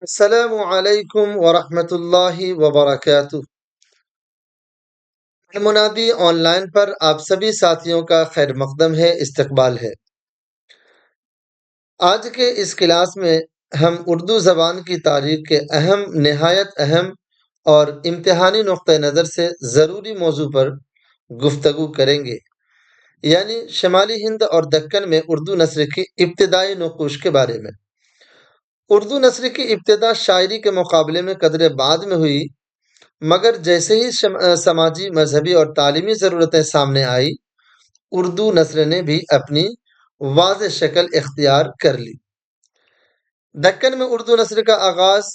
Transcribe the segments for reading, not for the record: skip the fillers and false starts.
السلام علیکم ورحمۃ اللہ وبرکاتہ۔ المنادی آن لائن پر آپ سبھی ساتھیوں کا خیر مقدم ہے، استقبال ہے۔ آج کے اس کلاس میں ہم اردو زبان کی تاریخ کے نہایت اہم اور امتحانی نقطہ نظر سے ضروری موضوع پر گفتگو کریں گے، یعنی شمالی ہند اور دکن میں اردو نثر کی ابتدائی نقوش کے بارے میں۔ اردو نثر کی ابتدا شاعری کے مقابلے میں قدرے بعد میں ہوئی، مگر جیسے ہی سماجی، مذہبی اور تعلیمی ضرورتیں سامنے آئی، اردو نثر نے بھی اپنی واضح شکل اختیار کر لی۔ دکن میں اردو نثر کا آغاز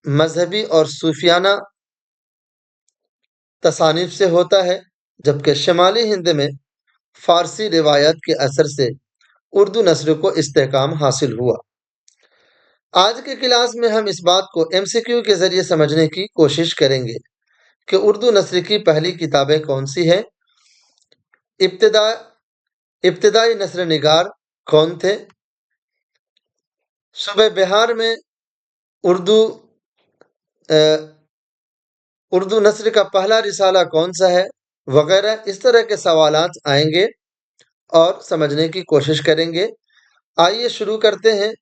مذہبی اور صوفیانہ تصانیف سے ہوتا ہے، جبکہ شمالی ہند میں فارسی روایات کے اثر سے اردو نثر کو استحکام حاصل ہوا۔ آج کے کلاس میں ہم اس بات کو ایم سی کیو کے ذریعے سمجھنے کی کوشش کریں گے کہ اردو نثر کی پہلی کتابیں کون سی ہیں، ابتدائی نثر نگار کون تھے، صوبہ بہار میں اردو نثر کا پہلا رسالہ کون سا ہے، وغیرہ اس طرح کے سوالات آئیں گے اور سمجھنے کی کوشش کریں گے۔ آئیے شروع کرتے ہیں۔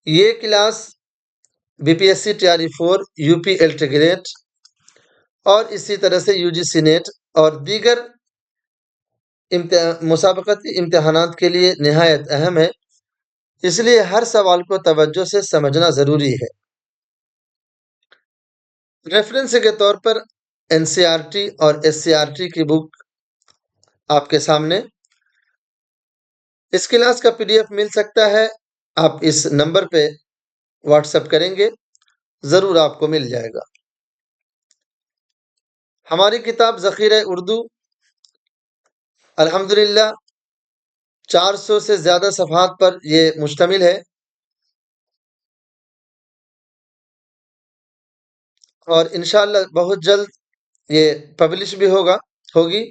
یہ class B P S C ٹیاری 4، یو پی الٹیگریٹ اور اسی طرح سے یو جی سی نیٹ اور دیگر مسابقتی امتحانات کے لیے نہایت اہم ہے، اس لیے ہر سوال کو توجہ سے سمجھنا ضروری ہے۔ ریفرنس کے طور پر این سی آر ٹی اور ایس سی آر ٹی کی بک آپ کے سامنے، اس کلاس کا پی ڈی ایف مل سکتا ہے، آپ اس نمبر پہ واٹس ایپ کریں گے، ضرور آپ کو مل جائے گا۔ ہماری کتاب ذخیرہ اردو الحمدللہ 400 سے زیادہ صفحات پر یہ مشتمل ہے، اور انشاءاللہ بہت جلد یہ پبلش بھی ہوگی،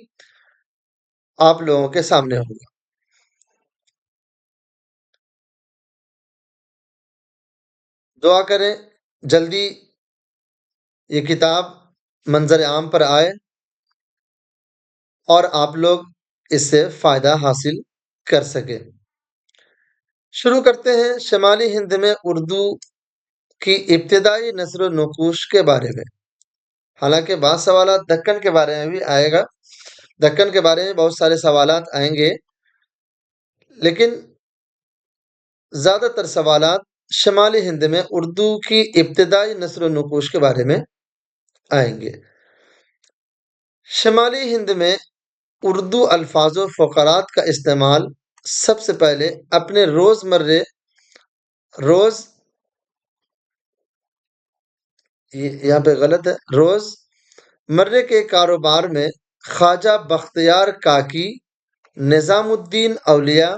آپ لوگوں کے سامنے ہوگا۔ دعا کریں جلدی یہ کتاب منظر عام پر آئے اور آپ لوگ اس سے فائدہ حاصل کر سکیں۔ شروع کرتے ہیں شمالی ہند میں اردو کی ابتدائی نثر و نقوش کے بارے میں۔ حالانکہ بعض سوالات دکن کے بارے میں بھی آئے گا، دکن کے بارے میں بہت سارے سوالات آئیں گے، لیکن زیادہ تر سوالات شمالی ہند میں اردو کی ابتدائی نثر و نقوش کے بارے میں آئیں گے۔ شمالی ہند میں اردو الفاظ و فقرات کا استعمال سب سے پہلے اپنے یہاں پہ غلط ہے، روز مرے کے کاروبار میں خواجہ بختیار کاکی، نظام الدین اولیاء،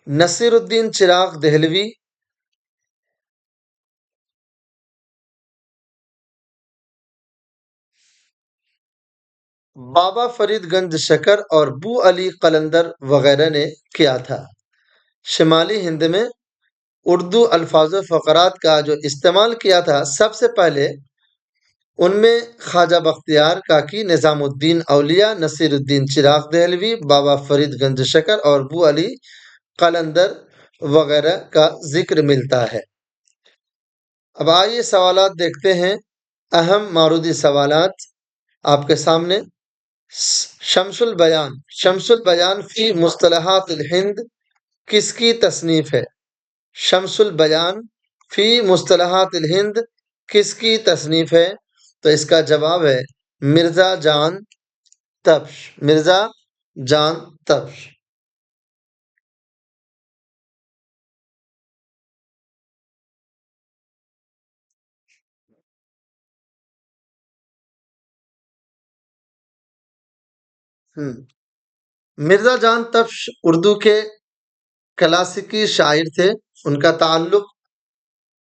نصیر الدین چراغ دہلوی، بابا فرید گنج شکر اور بو علی قلندر وغیرہ نے کیا تھا۔ شمالی ہند میں اردو الفاظ و فقرات کا جو استعمال کیا تھا، سب سے پہلے ان میں خواجہ بختیار کاکی، نظام الدین اولیاء، نصیر الدین چراغ دہلوی، بابا فرید گنج شکر اور بو علی قلندر وغیرہ کا ذکر ملتا ہے۔ اب آئیے سوالات دیکھتے ہیں، اہم معروضی سوالات آپ کے سامنے۔ شمس البیان فی مصطلحات الہند کس کی تصنیف ہے؟ شمس البیان فی مصطلحات الہند کس کی تصنیف ہے؟ تو اس کا جواب ہے مرزا جان تبش۔ مرزا جان تبش اردو کے کلاسیکی شاعر تھے، ان کا تعلق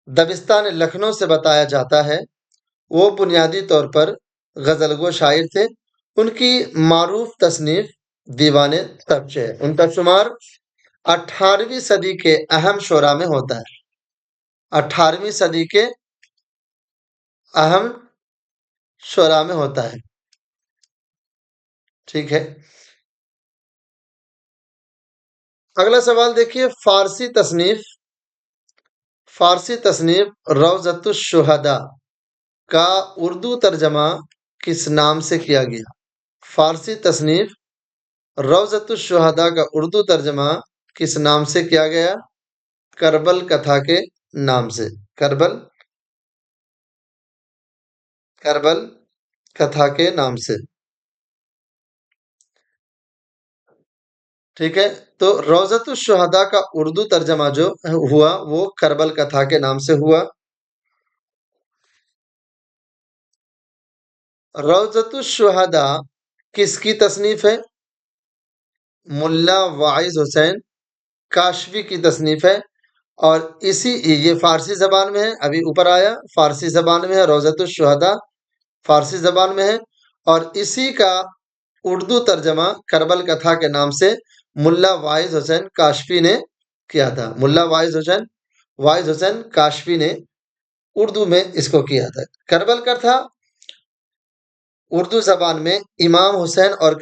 دبستان لکھنؤ سے بتایا جاتا ہے۔ وہ بنیادی طور پر غزل گو شاعر تھے۔ ان کی معروف تصنیف دیوان تبش ہے۔ ان کا شمار 18ویں صدی کے اہم شعراء میں ہوتا ہے۔ 18ویں صدی کے اہم شعراء میں ہوتا ہے۔ ٹھیک ہے، اگلا سوال دیکھیے، فارسی تصنیف روضۃ الشہداء کا اردو ترجمہ کس نام سے کیا گیا؟ فارسی تصنیف روضۃ الشہداء کا اردو ترجمہ کس نام سے کیا گیا؟ کربل کتھا کے نام سے۔ کربل کتھا کے نام سے۔ ٹھیک ہے، تو روضۃ الشہداء کا اردو ترجمہ جو ہوا وہ کربل کتھا کے نام سے ہوا۔ روضۃ الشہداء کس کی تصنیف ہے؟ ملا واعظ حسین کاشفی کی تصنیف ہے، اور یہ فارسی زبان میں ہے، ابھی اوپر آیا فارسی زبان میں ہے، روضۃ الشہداء فارسی زبان میں ہے، اور اسی کا اردو ترجمہ کربل کتھا کے نام سے ملا واعظ حسین کاشفی نے کیا تھا۔ ملا واعظ حسین کاشفی نے اردو میں اس کو کیا تھا۔ کربل کتھا اردو زبان میں امام حسین اور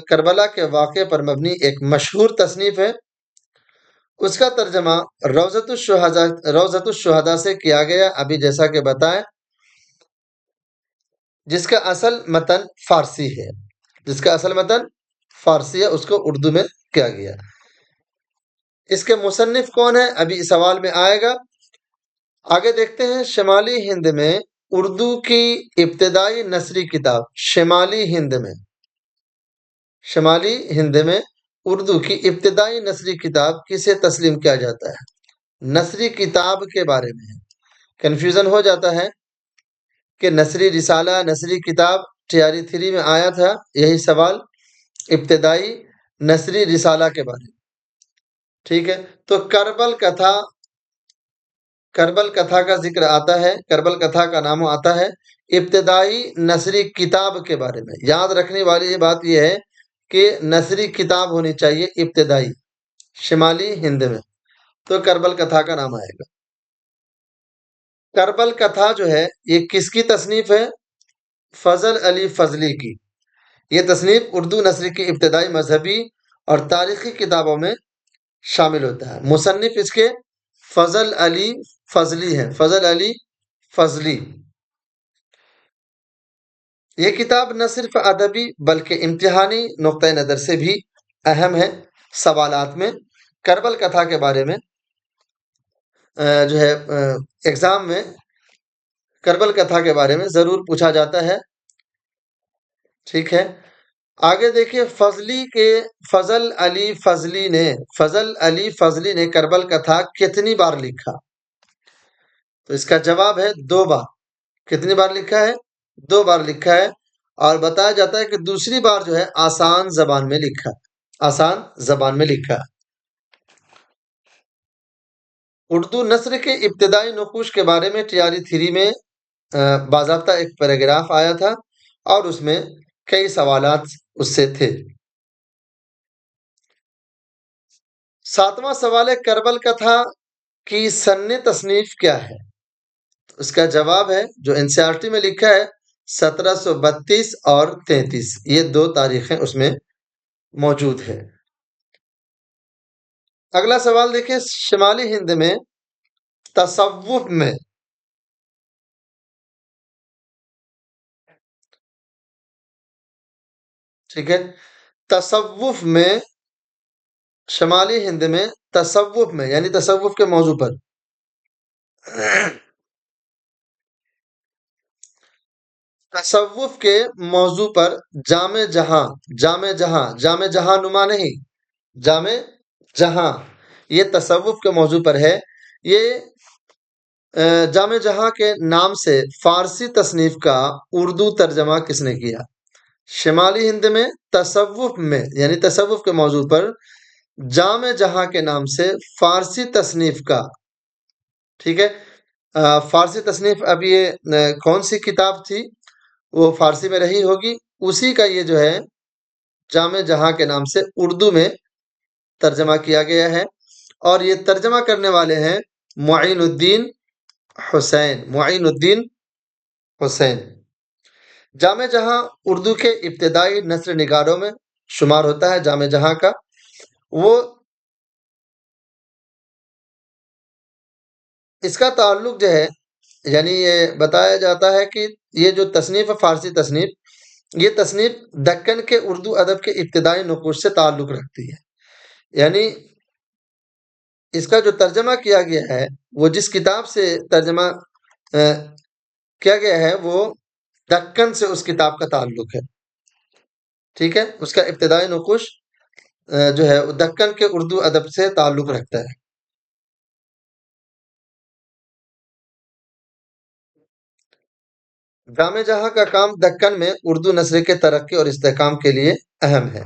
کربلا کے واقعے پر مبنی ایک مشہور تصنیف ہے۔ اس کا ترجمہ روضۃ الشہداء سے کیا گیا، ابھی جیسا کہ بتائیں، جس کا اصل متن فارسی ہے۔ اس کو اردو میں کیا گیا۔ اس کے مصنف کون ہیں؟ ابھی سوال میں آئے گا۔ آگے دیکھتے ہیں، شمالی ہند میں اردو کی ابتدائی نثری کتاب، شمالی ہند میں اردو کی ابتدائی نثری کتاب کسے تسلیم کیا جاتا ہے؟ نثری کتاب کے بارے میں کنفیوژن ہو جاتا ہے کہ نثری رسالہ، نثری کتاب تیاری 3 میں آیا تھا یہی سوال، ابتدائی نثری رسالہ کے بارے میں۔ ٹھیک ہے، تو کربل کتھا کا ذکر آتا ہے، کربل کتھا کا نام آتا ہے ابتدائی نثری کتاب کے بارے میں۔ یاد رکھنے والی بات یہ ہے کہ نثری کتاب ہونی چاہیے ابتدائی، شمالی ہند میں، تو کربل کتھا کا نام آئے گا۔ کربل کتھا جو ہے یہ کس کی تصنیف ہے؟ فضل علی فضلی کی۔ یہ تصنیف اردو نثری کی ابتدائی مذہبی اور تاریخی کتابوں میں شامل ہوتا ہے۔ مصنف اس کے فضل علی فضلی ہیں، فضل علی فضلی۔ یہ کتاب نہ صرف ادبی بلکہ امتحانی نقطۂ نظر سے بھی اہم ہے۔ سوالات میں کربل کتھا کے بارے میں جو ہے ایگزام میں کربل کتھا کے بارے میں ضرور پوچھا جاتا ہے۔ ٹھیک ہے، آگے دیکھیے، فضل علی فضلی نے کربل کتھا کتنی بار لکھا؟ تو اس کا جواب ہے 2 بار۔ کتنی بار لکھا ہے؟ 2 بار لکھا ہے، اور بتایا جاتا ہے کہ دوسری بار جو ہے آسان زبان میں لکھا۔ اردو نثر کے ابتدائی نقوش کے بارے میں تیاری 3 میں باضابطہ ایک پیراگراف آیا تھا، اور اس میں کئی سوالات اس سے تھے۔ 7واں سوال ہے، کربل کتھا کی سن تصنیف کیا ہے؟ اس کا جواب ہے جو NCERT میں لکھا ہے 1732 اور 33، یہ 2 تاریخیں اس میں موجود ہے۔ اگلا سوال دیکھیں، شمالی ہند میں تصوف میں ٹھیک ہے، شمالی ہند میں تصوف میں یعنی تصوف کے موضوع پر جامع جہاں نما نہیں، جامع جہاں، یہ تصوف کے موضوع پر ہے۔ یہ جامع جہاں کے نام سے فارسی تصنیف کا اردو ترجمہ کس نے کیا؟ شمالی ہند میں تصوف میں یعنی تصوف کے موضوع پر جامع جہاں کے نام سے فارسی تصنیف کا، ٹھیک ہے، فارسی تصنیف، اب یہ کون سی کتاب تھی وہ فارسی میں رہی ہوگی، اسی کا یہ جو ہے جامع جہاں کے نام سے اردو میں ترجمہ کیا گیا ہے، اور یہ ترجمہ کرنے والے ہیں معین الدین حسین، معین الدین حسین۔ جامع جہاں اردو کے ابتدائی نثر نگاروں میں شمار ہوتا ہے۔ جامع جہاں کا وہ اس کا تعلق جو ہے، یعنی یہ بتایا جاتا ہے کہ یہ جو تصنیف فارسی تصنیف، یہ تصنیف دکن کے اردو ادب کے ابتدائی نقوش سے تعلق رکھتی ہے۔ یعنی اس کا جو ترجمہ کیا گیا ہے، وہ جس کتاب سے ترجمہ کیا گیا ہے، وہ دکن سے اس کتاب کا تعلق ہے۔ ٹھیک ہے، اس کا ابتدائی نقوش جو ہے وہ دکن کے اردو ادب سے تعلق رکھتا ہے۔ جامع جہاں کا کام دکن میں اردو نثر کے ترقی اور استحکام کے لیے اہم ہے۔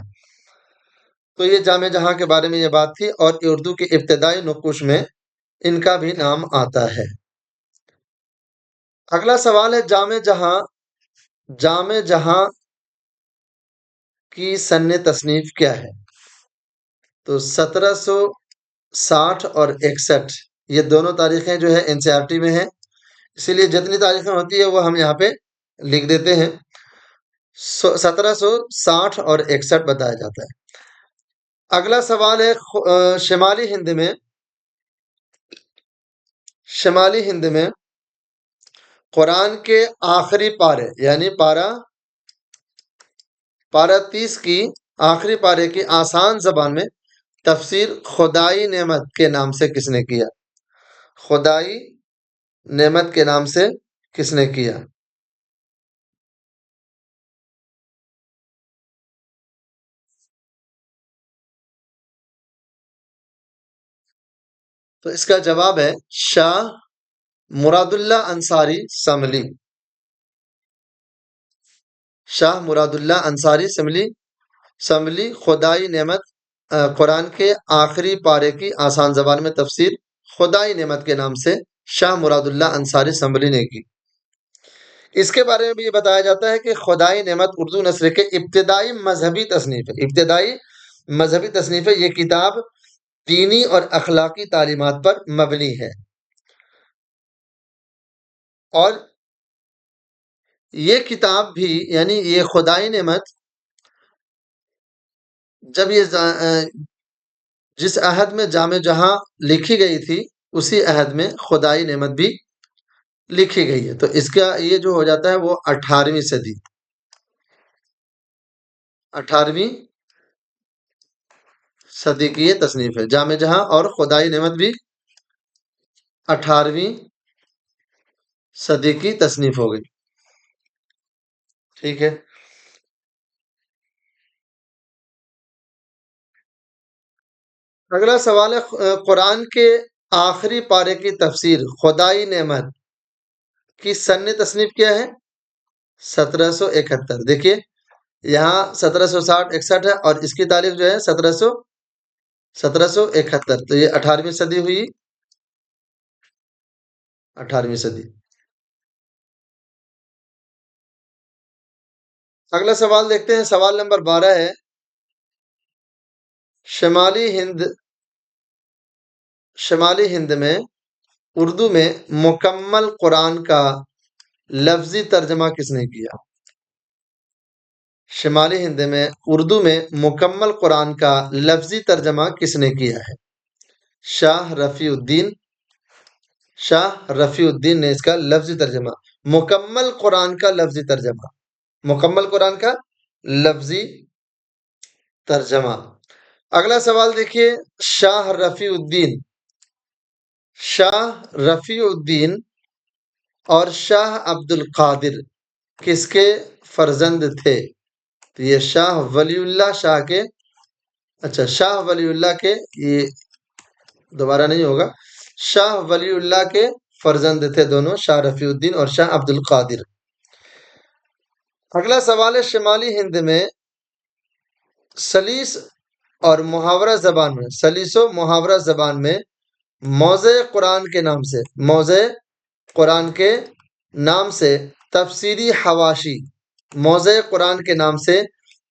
تو یہ جامع جہاں کے بارے میں یہ بات تھی، اور اردو کے ابتدائی نقوش میں ان کا بھی نام آتا ہے۔ اگلا سوال ہے جامع جہاں کی سن تصنیف کیا ہے؟ تو 1760 اور 61 یہ دونوں تاریخیں جو ہے NCERT میں ہیں، اسی لیے جتنی تاریخیں ہوتی ہے وہ ہم یہاں پہ لکھ دیتے ہیں۔ 1760 اور 61 بتایا جاتا ہے۔ اگلا سوال ہے شمالی ہند میں قرآن کے آخری پارے، یعنی پارہ 30 کی آخری پارے کی آسان زبان میں تفسیر خدائی نعمت کے نام سے کس نے کیا؟ خدائی نعمت کے نام سے کس نے کیا؟ تو اس کا جواب ہے شاہ مراد اللہ انصاری سملی۔ شاہ مراد اللہ انصاری سملی خدائی نعمت قرآن کے آخری پارے کی آسان زبان میں تفسیر خدائی نعمت کے نام سے شاہ مراد اللہ انصاری سملی نے کی۔ اس کے بارے میں بھی یہ بتایا جاتا ہے کہ خدائی نعمت اردو نثر کے ابتدائی مذہبی تصنیف ہے۔ یہ کتاب دینی اور اخلاقی تعلیمات پر مبنی ہے، اور یہ کتاب بھی، یعنی یہ خدائی نعمت، جب یہ جس عہد میں جامع جہاں لکھی گئی تھی، اسی عہد میں خدائی نعمت بھی لکھی گئی ہے۔ تو اس کا یہ جو ہو جاتا ہے وہ 18ویں صدی 18ویں صدی کی یہ تصنیف ہے۔ جامع جہاں اور خدائی نعمت بھی 18ویں صدی کی تصنیف ہو گئی۔ ٹھیک ہے، اگلا سوال ہے قرآن کے آخری پارے کی تفسیر خدائی نعمت کی سن تصنیف کیا ہے؟ 1771۔ دیکھیے یہاں 1760 61 ہے، اور اس کی تاریخ جو ہے 1771، تو یہ 18ویں صدی ہوئی، 18ویں صدی۔ اگلا سوال دیکھتے ہیں، سوال نمبر 12 ہے شمالی ہند میں اردو میں مکمل قرآن کا لفظی ترجمہ کس نے کیا؟ شمالی ہند میں اردو میں مکمل قرآن کا لفظی ترجمہ کس نے کیا ہے؟ شاہ رفیع الدین نے اس کا لفظی ترجمہ، مکمل قرآن کا لفظی ترجمہ، مکمل قرآن کا لفظی ترجمہ۔ اگلا سوال دیکھیے، شاہ رفیع الدین اور شاہ عبد القادر کس کے فرزند تھے؟ تو یہ شاہ ولی اللہ کے یہ دوبارہ نہیں ہوگا، شاہ ولی اللہ کے فرزند تھے دونوں، شاہ رفیع الدین اور شاہ عبد القادر۔ اگلا سوال ہے، شمالی ہند میں سلیس و محاورہ زبان میں موضع قرآن کے نام سے تفسیری حواشی، موضع قرآن کے نام سے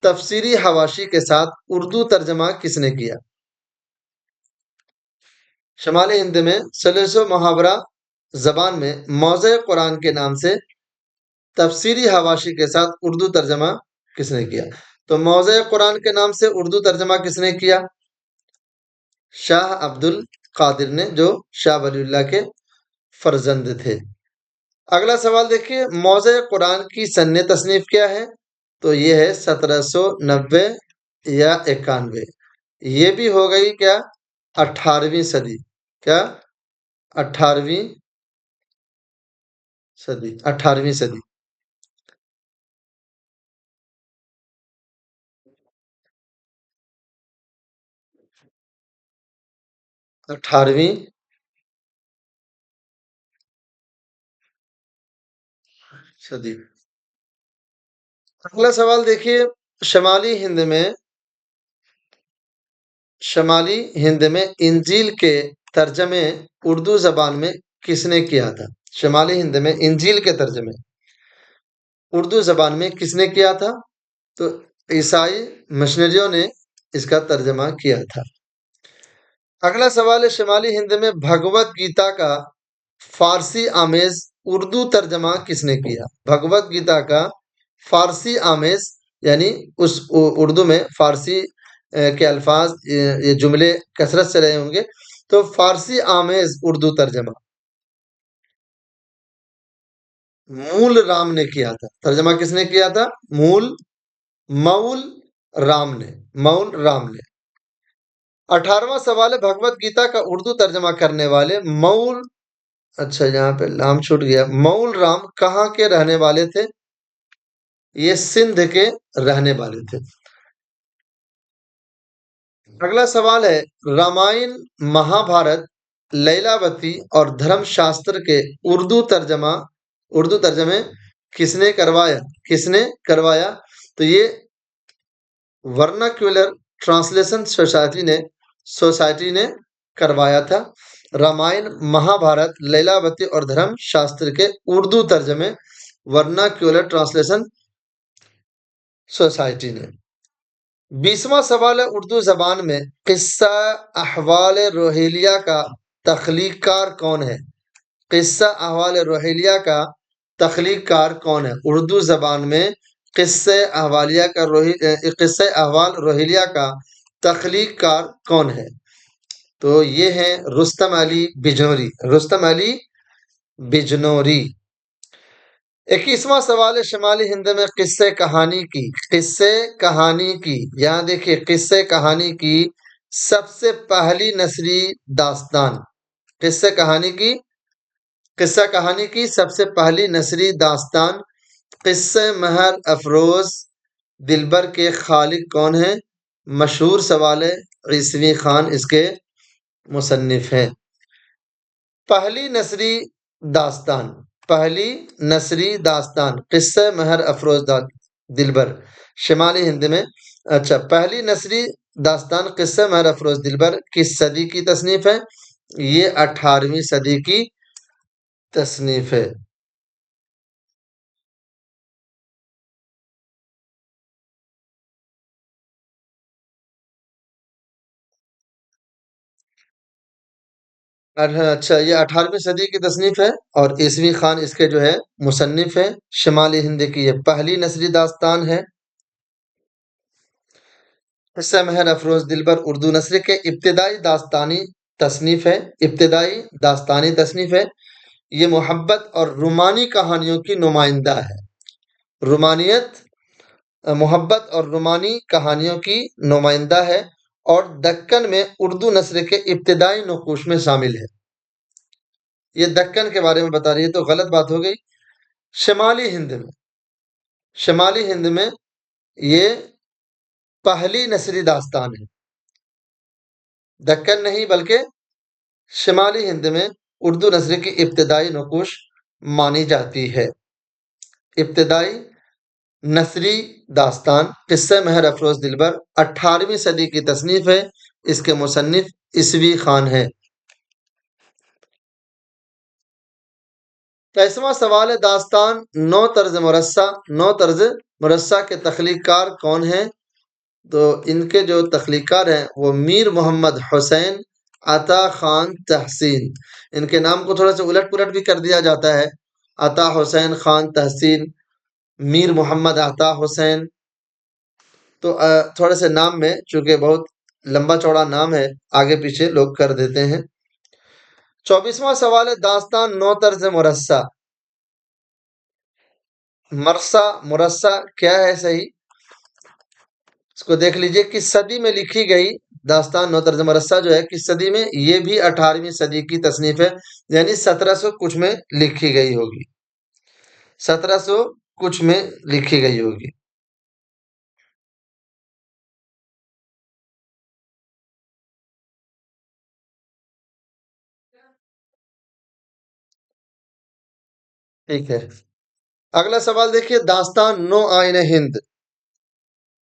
تفسیری حواشی کے ساتھ اردو ترجمہ کس نے کیا؟ شمالی ہند میں سلیس و محاورہ زبان میں موضع قرآن کے نام سے تفسیری حواشی کے ساتھ اردو ترجمہ کس نے کیا؟ تو موضع قرآن کے نام سے اردو ترجمہ کس نے کیا؟ شاہ عبد القادر نے، جو شاہ ولی اللہ کے فرزند تھے۔ اگلا سوال دیکھیے، موضع قرآن کی سن تصنیف کیا ہے؟ تو یہ ہے 1790 یا 91۔ یہ بھی ہو گئی کیا؟ 18ویں صدی۔ کیا؟ 18ویں صدی، 18ویں صدی۔ 18ویں صدی۔ اگلا سوال دیکھیے، شمالی ہند میں انجیل کے ترجمے اردو زبان میں کس نے کیا تھا؟ شمالی ہند میں انجیل کے ترجمے اردو زبان میں کس نے کیا تھا؟ تو عیسائی مشنریوں نے اس کا ترجمہ کیا تھا۔ اگلا سوال ہے، شمالی ہند میں بھگوت گیتا کا فارسی آمیز اردو ترجمہ کس نے کیا؟ بھگوت گیتا کا فارسی آمیز، یعنی اس اردو میں فارسی کے الفاظ، یہ جملے کثرت سے رہے ہوں گے، تو فارسی آمیز اردو ترجمہ مول رام نے کیا تھا۔ ترجمہ کس نے کیا تھا؟ مول رام نے۔ 18واں سوال ہے، بھگوت گیتا کا اردو ترجمہ کرنے والے اچھا یہاں پہ نام چھوٹ گیا، مول رام کہاں کے رہنے والے تھے؟ یہ سندھ کے رہنے والے تھے۔ اگلا سوال ہے، رامائن، مہا بھارت، لیلاوتی اور دھرم شاستر کے اردو ترجمے کس نے کروایا؟ تو یہ ورناکیولر ٹرانسلیشن سوسائٹی نے کروایا تھا۔ رامائن، مہا بھارت، لیلاوتی اور دھرم شاستر کے اردو ترجمے ورناکیولر ٹرانسلیشن سوسائٹی نے۔ 20واں سوال ہے، اردو زبان میں قصہ احوال روہیلیہ کا تخلیق کار کون ہے؟ قصہ احوال روہیلیہ کا تخلیق کار کون ہے؟ اردو زبان میں قصہ احوال روہیلیہ کا تخلیق کار کون ہے؟ تو یہ ہے رستم علی بجنوری۔ 21واں سوال ہے، شمالی ہند میں قصہ کہانی کی یہاں دیکھیے، قصہ کہانی کی سب سے پہلی نثری داستان، قصہ کہانی کی سب سے پہلی نثری داستان قصہ مہر افروز دلبر کے خالق کون ہیں؟ مشہور سوال ہے، عیسوی خان اس کے مصنف ہیں۔ پہلی نثری داستان قصہ مہر افروز دلبر شمالی ہند میں، اچھا پہلی نثری داستان قصہ مہر افروز دلبر کس صدی کی تصنیف ہے؟ یہ 18ویں صدی کی تصنیف ہے۔ اچھا یہ 18ویں صدی کی تصنیف ہے، اور عیسوی خان اس کے جو ہے مصنف ہے۔ شمالی ہند کی یہ پہلی نثری داستان ہے۔ قصہ مہر افروز دلبر اردو نثر کے ابتدائی تصنیف ہے۔ یہ محبت اور رومانی کہانیوں کی نمائندہ ہے۔ محبت اور رومانی کہانیوں کی نمائندہ ہے، اور دکن میں اردو نثر کے ابتدائی نقوش میں شامل ہے۔ یہ دکن کے بارے میں بتا رہی ہے، تو غلط بات ہو گئی۔ شمالی ہند میں یہ پہلی نثری داستان ہے، دکن نہیں بلکہ شمالی ہند میں اردو نثر کی ابتدائی نقوش مانی جاتی ہے۔ ابتدائی نثری داستان قصہ مہر افروز دلبر 18ویں صدی کی تصنیف ہے، اس کے مصنف عیسوی خان ہے۔ 23واں سوال ہے، داستان نو طرز مرصع کے تخلیق کار کون ہیں؟ تو ان کے جو تخلیق کار ہیں وہ میر محمد حسین عطا خان تحسین، ان کے نام کو تھوڑا سا الٹ پلٹ بھی کر دیا جاتا ہے، عطا حسین خان تحسین، میر محمد عطا حسین. تو تھوڑے سے نام میں چونکہ بہت لمبا چوڑا نام ہے، آگے پیچھے لوگ کر دیتے ہیں. 24واں سوال ہے، داستان نو طرز مرصع. مرصع مرصع کیا ہے صحیح؟ اس کو دیکھ لیجئے. کس صدی میں لکھی گئی داستان نو طرز مرصع جو ہے کس صدی میں؟ یہ بھی 18ویں صدی کی تصنیف ہے، یعنی 1700 کچھ میں لکھی گئی ہوگی. 1700 کچھ میں لکھی گئی ہوگی. ٹھیک ہے. اگلا سوال دیکھیے، داستان نو آئین ہند.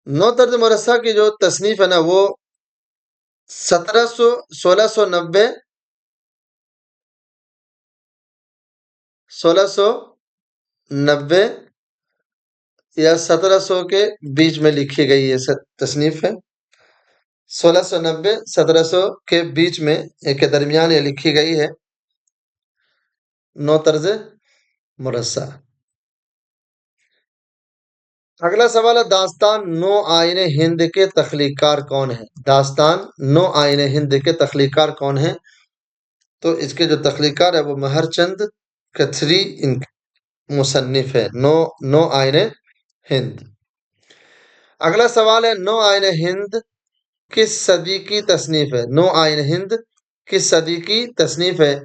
نو طرز مرصع کی جو تصنیف ہے نا وہ 1690 1690 یا 1700 کے بیچ میں لکھی گئی یہ تصنیف ہے. 1690 1700 کے بیچ میں کے درمیان یہ لکھی گئی ہے نو طرز مرصع. اگلا سوال ہے، داستان نو آئین ہند کے تخلیق کار کون ہیں؟ داستان نو آئین ہند کے تخلیق کار کون ہیں؟ تو اس کے جو تخلیق کار ہے وہ مہر چند کتھری مصنف ہے. نو آئین ہند. اگلا سوال ہے، نو آئین ہند کس صدی کی تصنیف ہے؟ نو آئین ہند کس صدی کی تصنیف ہے؟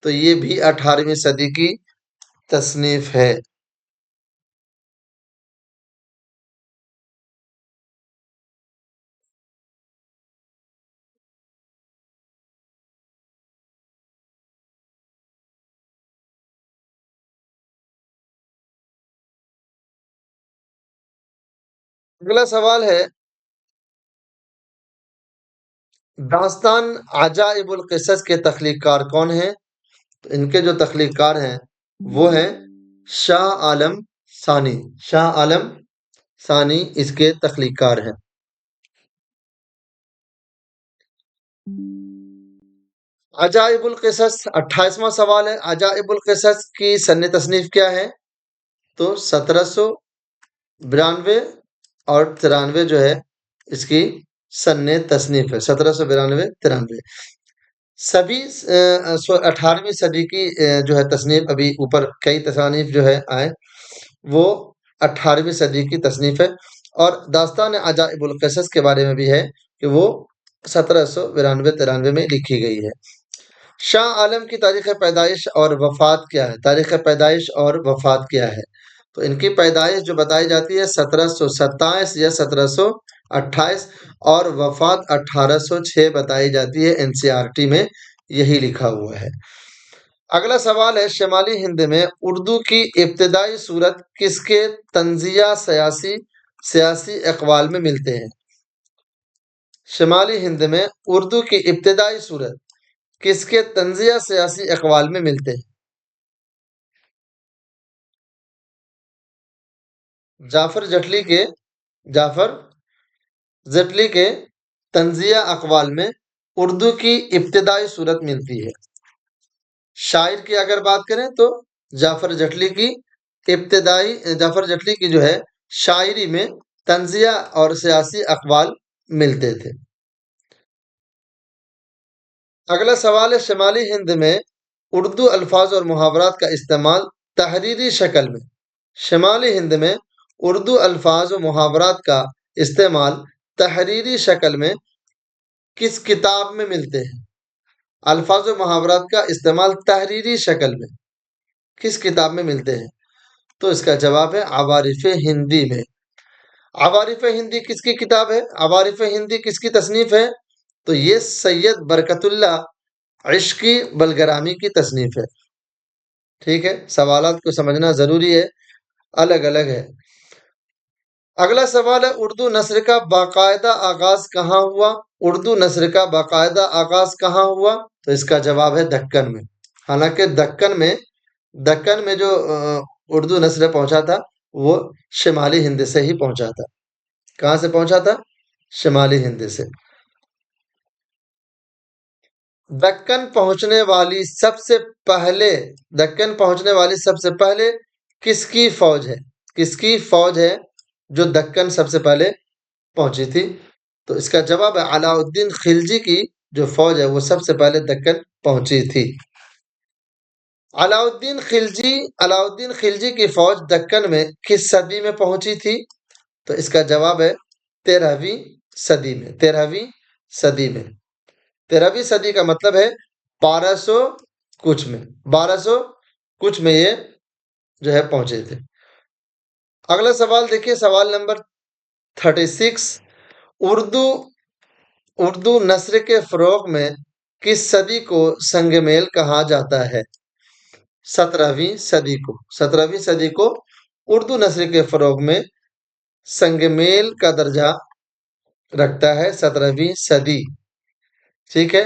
تو یہ بھی 18ویں صدی کی تصنیف ہے. اگلا سوال ہے، داستان عجائب القصص کے تخلیق کار کون ہیں؟ تو ان کے جو تخلیق کار ہیں وہ ہیں شاہ عالم ثانی. شاہ عالم ثانی اس کے تخلیق کار ہیں. عجائب القصص 28واں سوال ہے، عجائب القصص کی سن تصنیف کیا ہے؟ تو 1792 اور 93 جو ہے اس کی سن تصنیف ہے. 1792 93. سبھی 18ویں صدی کی جو ہے تصنیف، ابھی اوپر کئی تصانیف جو ہے آئے وہ 18ویں صدی کی تصنیف ہے. اور داستان عجائب القصص کے بارے میں بھی ہے کہ وہ 1792 93 میں لکھی گئی ہے. شاہ عالم کی تاریخ پیدائش اور وفات کیا ہے؟ تاریخ پیدائش اور وفات کیا ہے؟ تو ان کی پیدائش جو بتائی جاتی ہے 1727 یا 1728 اور وفات 1806 بتائی جاتی ہے. NCERT میں یہی لکھا ہوا ہے. اگلا سوال ہے، شمالی ہند میں اردو کی ابتدائی صورت کس کے طنزیہ سیاسی اقوال میں ملتے ہیں؟ شمالی ہند میں اردو کی ابتدائی صورت کس کے طنزیہ سیاسی اقوال میں ملتے ہیں؟ جعفر جٹلی کے طنزیہ اقوال میں اردو کی ابتدائی صورت ملتی ہے. شاعر کی اگر بات کریں تو جعفر جٹلی کی جو ہے شاعری میں طنزیہ اور سیاسی اقوال ملتے تھے. اگلا سوال ہے، شمالی ہند میں اردو الفاظ اور محاورات کا استعمال تحریری شکل میں. شمالی ہند میں اردو الفاظ و محاورات کا استعمال تحریری شکل میں کس کتاب میں ملتے ہیں؟ الفاظ و محاورات کا استعمال تحریری شکل میں کس کتاب میں ملتے ہیں؟ تو اس کا جواب ہے عوارف ہندی میں. عوارف ہندی کس کی کتاب ہے؟ عوارف ہندی کس کی تصنیف ہے؟ تو یہ سید برکت اللہ عشقی بلگرامی کی تصنیف ہے. ٹھیک ہے، سوالات کو سمجھنا ضروری ہے، الگ الگ ہے. اگلا سوال ہے، اردو نثر کا باقاعدہ آغاز کہاں ہوا؟ اردو نثر کا باقاعدہ آغاز کہاں ہوا؟ تو اس کا جواب ہے دکن میں. حالانکہ دکن میں جو اردو نثر پہنچا تھا وہ شمالی ہند سے ہی پہنچا تھا. کہاں سے پہنچا تھا؟ شمالی ہند سے. دکن پہنچنے والی سب سے پہلے دکن پہنچنے والی سب سے پہلے کس کی فوج ہے؟ کس کی فوج ہے جو دکن سب سے پہلے پہنچی تھی؟ تو اس کا جواب ہے علاء الدین خلجی کی جو فوج ہے وہ سب سے پہلے دکن پہنچی تھی۔ علاء الدین خلجی کی فوج دکن میں کس صدی میں پہنچی تھی؟ تو اس کا جواب ہے 13ویں صدی میں۔ 13ویں صدی میں 13ویں صدی کا مطلب ہے 1200 کچھ میں 1200 کچھ میں یہ جو ہے پہنچے تھے۔ اگلا سوال دیکھیے، سوال نمبر 36۔ اردو نثر کے فروغ میں کس صدی کو سنگ میل کہا جاتا ہے؟ 17ویں صدی کو۔ 17ویں صدی کو اردو نثر کے فروغ میں سنگ میل کا درجہ رکھتا ہے 17ویں صدی۔ ٹھیک ہے۔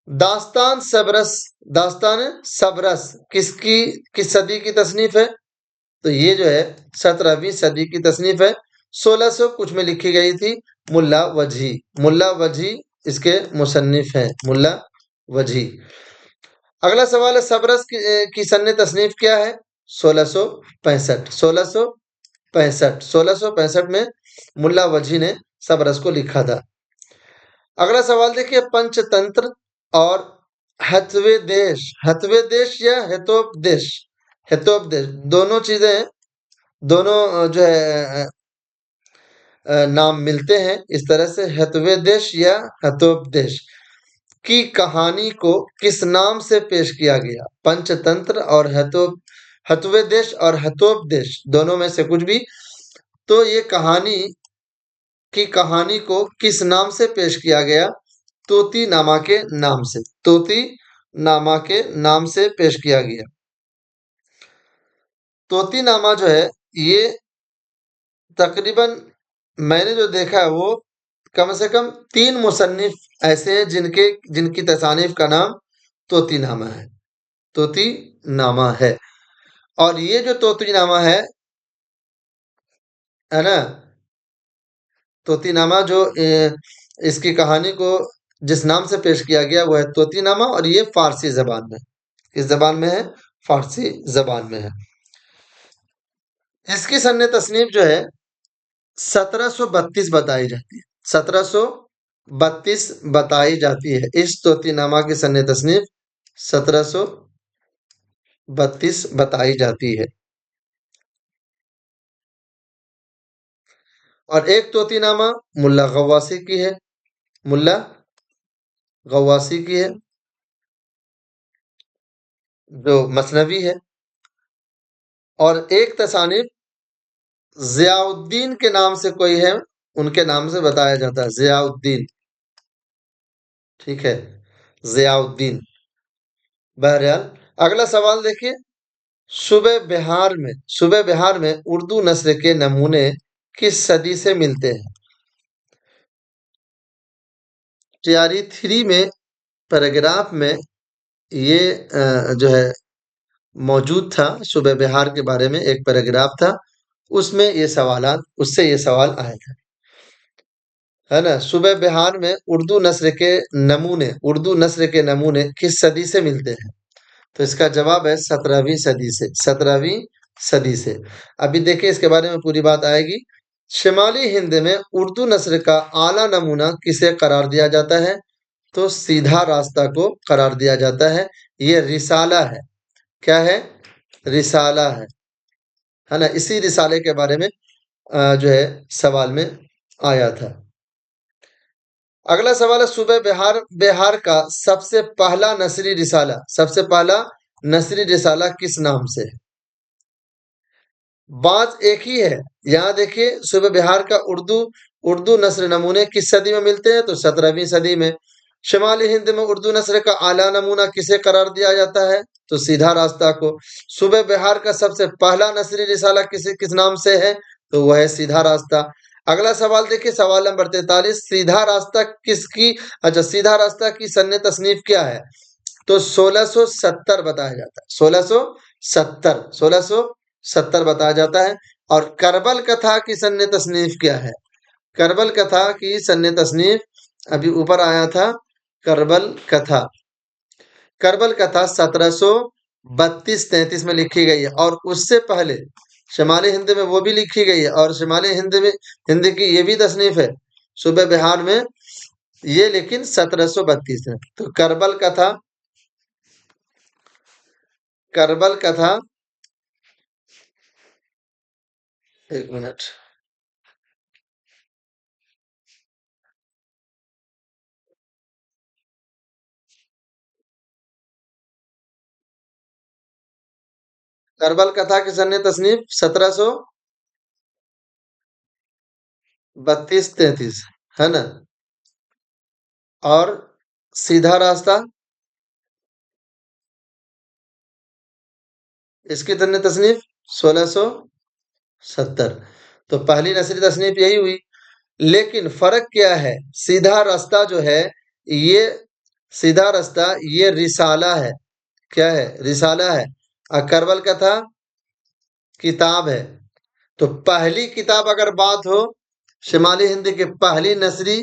داستان سبرس کس صدی کی تصنیف ہے؟ تو یہ جو ہے 17ویں صدی کی تصنیف ہے۔ 1600 کچھ میں لکھی گئی تھی ملا وجہی۔ ملا وجہی اس کے مصنف ہیں، ملا وجہی۔ اگلا سوال ہے، سبرس کی سن تصنیف کیا ہے؟ 1665۔ 1665 میں ملا وجہی نے سبرس کو لکھا تھا۔ اگلا سوال دیکھیے، پنچ تنتر اور ہتوے دیش یا ہتوپ دیش دونوں چیزیں، دونوں جو ہے نام ملتے ہیں اس طرح سے، ہتوے دیش یا ہتوپ دیش کی کہانی کو کس نام سے پیش کیا گیا؟ پنچ تنتر اور ہتوے دیش اور ہتوپ دیش دونوں میں سے کچھ بھی، تو یہ کہانی کو کس نام سے پیش کیا گیا؟ توتی نامہ کے نام سے۔ توتی نامہ کے نام سے پیش کیا گیا۔ توتی نامہ جو ہے یہ تقریباً میں نے جو دیکھا ہے وہ کم سے کم 3 مصنف ایسے ہیں جن کی تصانیف کا نام توتی نامہ ہے۔ توتی نامہ ہے، اور یہ جو توتی نامہ ہے نا، توتی نامہ جو اس کی کہانی کو جس نام سے پیش کیا گیا وہ ہے توتی نامہ، اور یہ فارسی زبان میں۔ کس زبان میں ہے؟ فارسی زبان میں ہے۔ اس کی سن تصنیف جو ہے 1732 بتائی جاتی ہے۔ 1732 بتائی جاتی ہے۔ اس توتی نامہ کی سن تصنیف 1732 بتائی جاتی ہے۔ اور ایک توتی نامہ ملا غواسی کی ہے، ملا غواسی کی ہے جو مثنوی ہے، اور ایک تصانیف ضیاء الدین کے نام سے کوئی ہے، ان کے نام سے بتایا جاتا ہے، ضیاء الدین۔ ٹھیک ہے، ضیاء الدین۔ بہرحال اگلا سوال دیکھیے، صوبہ بہار میں اردو نثر کے نمونے کس صدی سے ملتے ہیں؟ تیاری 3 میں پیراگراف میں یہ جو ہے موجود تھا، صوبہ بہار کے بارے میں ایک پیراگراف تھا، اس سے یہ سوال آئے تھے، ہے نا۔ صوبہ بہار میں اردو نثر کے نمونے کس صدی سے ملتے ہیں؟ تو اس کا جواب ہے 17ویں صدی سے۔ 17ویں صدی سے۔ ابھی دیکھیں اس کے بارے میں پوری بات آئے گی۔ شمالی ہند میں اردو نثر کا اعلیٰ نمونہ کسے قرار دیا جاتا ہے؟ تو سیدھا راستہ کو قرار دیا جاتا ہے۔ یہ رسالہ ہے۔ کیا ہے؟ رسالہ ہے نا۔ اسی رسالے کے بارے میں جو ہے سوال میں آیا تھا۔ اگلا سوال ہے، صوبہ بہار کا سب سے پہلا نثری رسالہ کس نام سے ہے؟ بات ایک ہی ہے۔ یہاں دیکھیے، صوبہ بہار کا اردو نثر نمونے کس صدی میں ملتے ہیں؟ تو 17ویں صدی میں۔ شمالی ہند میں اردو نثر کا اعلیٰ نمونہ کسے قرار دیا جاتا ہے؟ تو سیدھا راستہ کو۔ صوبہ بہار کا سب سے پہلا نثری رسالہ کس نام سے ہے؟ تو وہ ہے سیدھا راستہ۔ اگلا سوال دیکھیے، سوال نمبر 43۔ سیدھا راستہ سیدھا راستہ کی سن تصنیف کیا ہے؟ تو 1670 بتایا جاتا ہے۔ 1670 بتایا جاتا ہے۔ اور کربل کتھا کی سن تصنیف کیا ہے؟ کربل کتھا کی سن تصنیف ابھی اوپر آیا تھا، کربل کتھا کربل کا تھا 1732-33 میں لکھی گئی ہے، اور اس سے پہلے شمالی ہند میں وہ بھی لکھی گئی ہے، اور شمالی ہند کی یہ بھی تصنیف ہے صوبہ بہار میں، یہ لیکن 1732 ہے۔ تو کربل کا تھا ایک منٹ، کربل کا تھا کہ سن تصنیف 1732-33 ہے نا، اور سیدھا راستہ اس کی سن تصنیف 1670۔ تو پہلی نثری تصنیف یہی ہوئی، لیکن فرق کیا ہے؟ سیدھا راستہ جو ہے، یہ سیدھا راستہ یہ رسالہ ہے، کیا ہے؟ رسالہ ہے، اور کربل کا تھا کتاب ہے۔ تو پہلی کتاب اگر بات ہو شمالی ہند کی پہلی نثری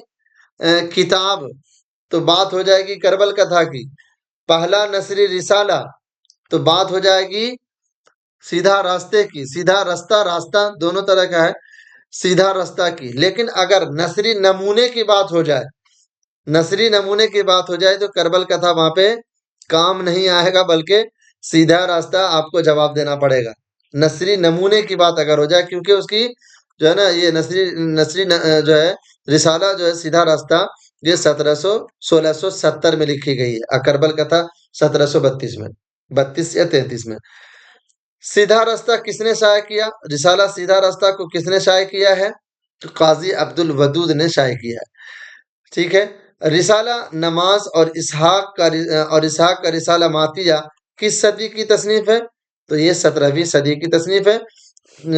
کتاب، تو بات ہو جائے گی کربل کتھا کی۔ پہلا نثری رسالہ تو بات ہو جائے گی سیدھا راستے کی، سیدھا راستہ دونوں طرح کا ہے، سیدھا راستہ کی۔ لیکن اگر نثری نمونے کی بات ہو جائے، نثری نمونے کی بات ہو جائے تو کربل کتھا وہاں پہ کام نہیں آئے گا، بلکہ سیدھا راستہ آپ کو جواب دینا پڑے گا۔ نثری نمونے کی بات اگر ہو جائے، کیونکہ اس کی جو ہے نا یہ نثری جو ہے رسالہ جو ہے سیدھا راستہ، یہ 1670 میں لکھی گئی ہے، کربل کتھا 1732 میں، 32 یا 33 میں۔ سیدھا راستہ کس نے شائع کیا؟ رسالہ سیدھا راستہ کو کس نے شائع کیا ہے؟ تو قاضی عبد الودود نے شائع کیا ہے، ٹھیک ہے۔ رسالہ نماز اور اسحاق کا رسالہ ماتیہ کس صدی کی تصنیف ہے؟ تو یہ 17ویں صدی کی تصنیف ہے۔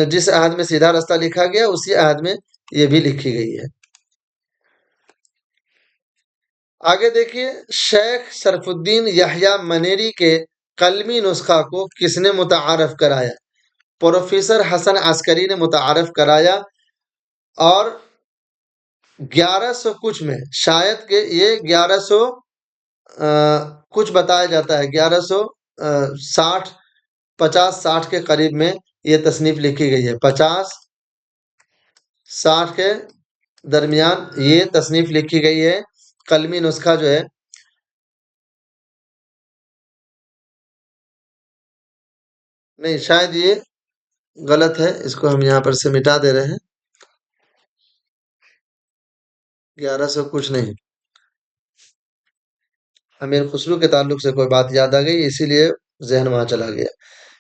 جس عہد میں سیدھا راستہ لکھا گیا اسی عہد میں یہ بھی لکھی گئی ہے۔ آگے دیکھیے، شیخ شرف الدین یحییٰ منیری کے قلمی نسخہ کو کس نے متعارف کرایا؟ پروفیسر حسن عسکری نے متعارف کرایا، اور 1100 کچھ میں، شاید کہ یہ 1100 کچھ بتایا جاتا ہے، 1160 50-60 کے قریب میں یہ تصنیف لکھی گئی ہے، 50-60 کے درمیان یہ تصنیف لکھی گئی ہے۔ قلمی نسخہ جو ہے، نہیں شاید یہ غلط ہے، اس کو ہم یہاں پر سے مٹا دے رہے ہیں، 1100 کچھ نہیں، امیر خسرو کے تعلق سے کوئی بات یاد آ گئی، اسی لیے ذہن وہاں چلا گیا۔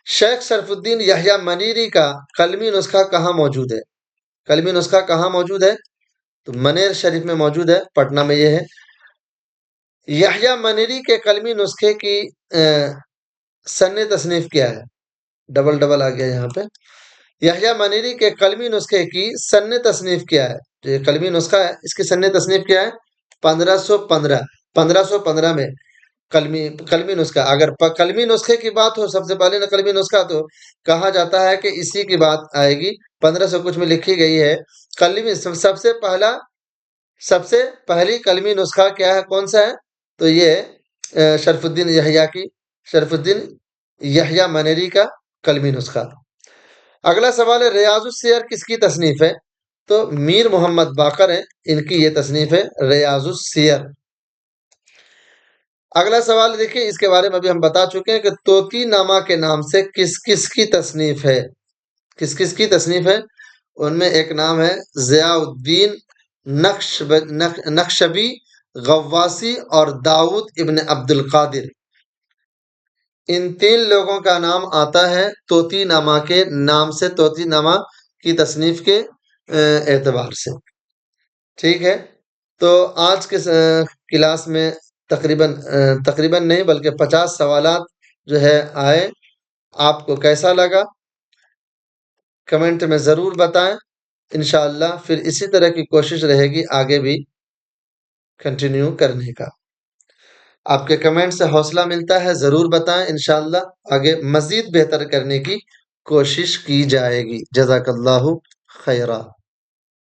شیخ شرف الدین یحییٰ منیری کا قلمی نسخہ کہاں موجود ہے؟ قلمی نسخہ کہاں موجود ہے؟ تو منیر شریف میں موجود ہے، پٹنہ میں یہ ہے۔ یحییٰ منیری کے قلمی نسخے کی سن تصنیف کیا ہے؟ ڈبل آ گیا یہاں پہ۔ یحییٰ منیری کے قلمی نسخے کی سن تصنیف کیا ہے؟ جو یہ قلمی نسخہ ہے اس کی سن تصنیف کیا ہے؟ 1515 میں قلمی نسخہ۔ اگر قلمی نسخے کی بات ہو، سب سے پہلے نا قلمی نسخہ، تو کہا جاتا ہے کہ اسی کی بات آئے گی، 1500 کچھ میں لکھی گئی ہے قلمی۔ سب سے پہلی قلمی نسخہ کیا ہے، کون سا ہے؟ تو یہ شرف الدین یحییٰ منیری کا قلمی نسخہ۔ اگلا سوال ہے، ریاض السیر کس کی تصنیف ہے؟ تو میر محمد باقر ہیں، ان کی یہ تصنیف ہے ریاض السیر۔ اگلا سوال دیکھیں، اس کے بارے میں ابھی ہم بتا چکے ہیں کہ طوطی نامہ کے نام سے کس کس کی تصنیف ہے؟ کس کس کی تصنیف ہے؟ ان میں ایک نام ہے ضیاء الدین نقشبی، غواسی اور داؤد ابن عبد القادر۔ ان 3 لوگوں کا نام آتا ہے طوطی نامہ کے نام سے، طوطی نامہ کی تصنیف کے اعتبار سے، ٹھیک ہے۔ تو آج کے کلاس میں تقریباً نہیں بلکہ 50 سوالات جو ہے آئے، آپ کو کیسا لگا کمنٹ میں ضرور بتائیں۔ انشاءاللہ پھر اسی طرح کی کوشش رہے گی آگے بھی کنٹینیو کرنے کا۔ آپ کے کمنٹ سے حوصلہ ملتا ہے، ضرور بتائیں، انشاءاللہ آگے مزید بہتر کرنے کی کوشش کی جائے گی۔ جزاک اللہ خیرہ۔